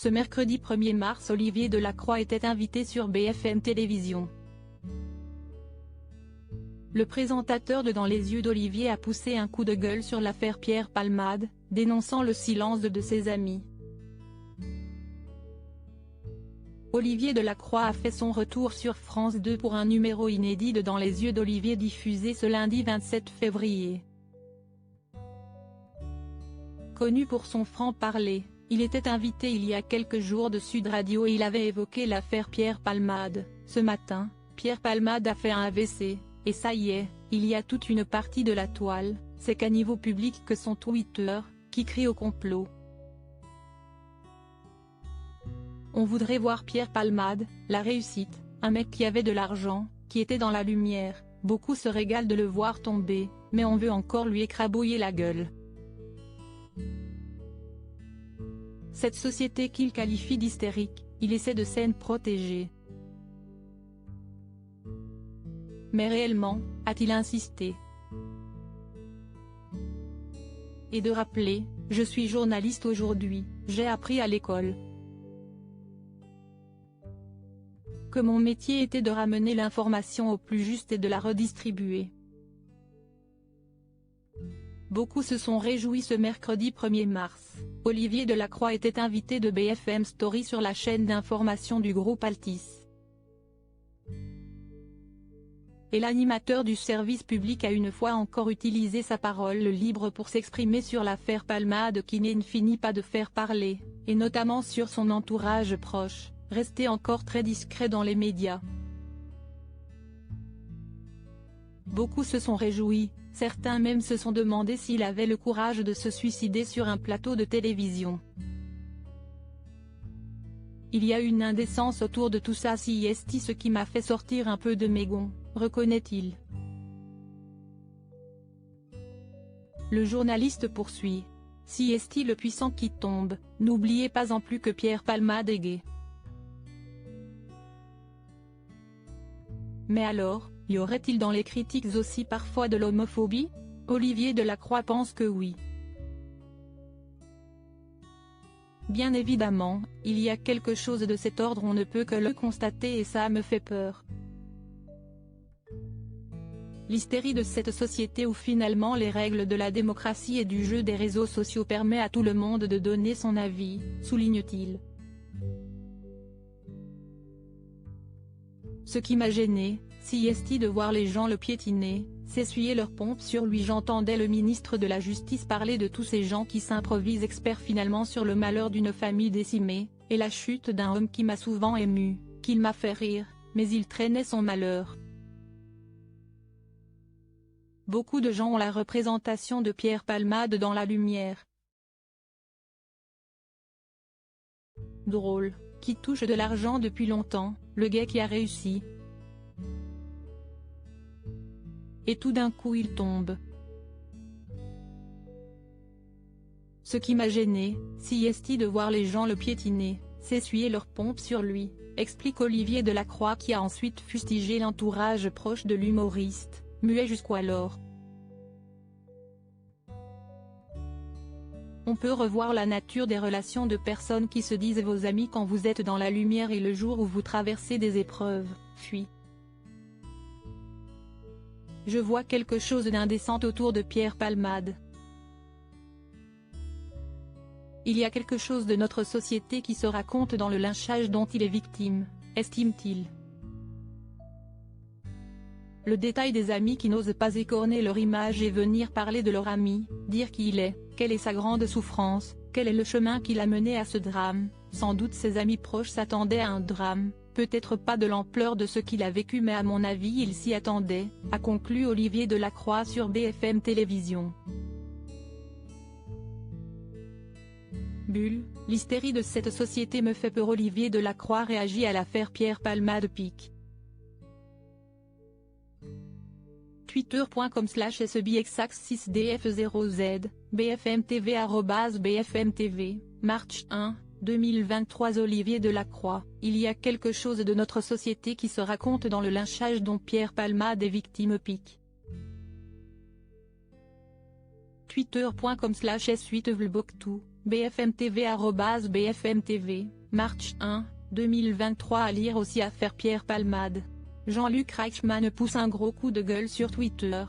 Ce mercredi 1er mars, Olivier Delacroix était invité sur BFM Télévision. Le présentateur de Dans les yeux d'Olivier a poussé un coup de gueule sur l'affaire Pierre Palmade, dénonçant le silence de ses amis. Olivier Delacroix a fait son retour sur France 2 pour un numéro inédit de Dans les yeux d'Olivier diffusé ce lundi 27 février. Connu pour son franc-parler, il était invité il y a quelques jours de Sud Radio et il avait évoqué l'affaire Pierre Palmade. Ce matin, Pierre Palmade a fait un AVC, et ça y est, il y a toute une partie de la toile, c'est qu'à niveau public que son Twitter, qui crie au complot. On voudrait voir Pierre Palmade, la réussite, un mec qui avait de l'argent, qui était dans la lumière, beaucoup se régalent de le voir tomber, mais on veut encore lui écrabouiller la gueule. Cette société qu'il qualifie d'hystérique, il essaie de s'en protéger. Mais réellement, a-t-il insisté? Et de rappeler, je suis journaliste aujourd'hui, j'ai appris à l'école que mon métier était de ramener l'information au plus juste et de la redistribuer. Beaucoup se sont réjouis ce mercredi 1er mars. Olivier Delacroix était invité de BFM Story sur la chaîne d'information du groupe Altis. Et l'animateur du service public a une fois encore utilisé sa parole libre pour s'exprimer sur l'affaire Palmade qui ne finit pas de faire parler, et notamment sur son entourage proche, resté encore très discret dans les médias. Beaucoup se sont réjouis, certains même se sont demandé s'il avait le courage de se suicider sur un plateau de télévision. Il y a une indécence autour de tout ça, c'est ce qui m'a fait sortir un peu de mes gonds, reconnaît-il. Le journaliste poursuit. C'est le puissant qui tombe, n'oubliez pas en plus que Pierre Palmade est gay. Mais alors, y aurait-il dans les critiques aussi parfois de l'homophobie? Olivier Delacroix pense que oui. Bien évidemment, il y a quelque chose de cet ordre, on ne peut que le constater et ça me fait peur. L'hystérie de cette société où finalement les règles de la démocratie et du jeu des réseaux sociaux permet à tout le monde de donner son avis, souligne-t-il. Ce qui m'a gêné, c'est de voir les gens le piétiner, s'essuyer leurs pompes sur lui. J'entendais le ministre de la Justice parler de tous ces gens qui s'improvisent experts finalement sur le malheur d'une famille décimée, et la chute d'un homme qui m'a souvent ému, qu'il m'a fait rire, mais il traînait son malheur. Beaucoup de gens ont la représentation de Pierre Palmade dans la lumière. Drôle, qui touche de l'argent depuis longtemps, le gars qui a réussi. Et tout d'un coup il tombe. Ce qui m'a gêné, c'est de voir les gens le piétiner, s'essuyer leurs pompes sur lui, explique Olivier Delacroix qui a ensuite fustigé l'entourage proche de l'humoriste, muet jusqu'alors. On peut revoir la nature des relations de personnes qui se disent vos amis quand vous êtes dans la lumière et le jour où vous traversez des épreuves, fuient. Je vois quelque chose d'indécent autour de Pierre Palmade. Il y a quelque chose de notre société qui se raconte dans le lynchage dont il est victime, estime-t-il. Le détail des amis qui n'osent pas écorner leur image et venir parler de leur ami, dire qui il est, quelle est sa grande souffrance, quel est le chemin qui l'a mené à ce drame. Sans doute ses amis proches s'attendaient à un drame, peut-être pas de l'ampleur de ce qu'il a vécu mais à mon avis il s'y attendait, a conclu Olivier Delacroix sur BFM Télévision. Bulle, l'hystérie de cette société me fait peur. Olivier Delacroix réagit à l'affaire Pierre Palmade pique. Twitter.com/SBXax6DF0Z, BFMTV @BFMTV, March 1, 2023. Olivier Delacroix, il y a quelque chose de notre société qui se raconte dans le lynchage dont Pierre Palmade est victime pique. Twitter.com/S8vlboktou, BFM-TV @BFM-TV, March 1, 2023 à lire aussi affaire Pierre Palmade. Jean-Luc Reichmann pousse un gros coup de gueule sur Twitter.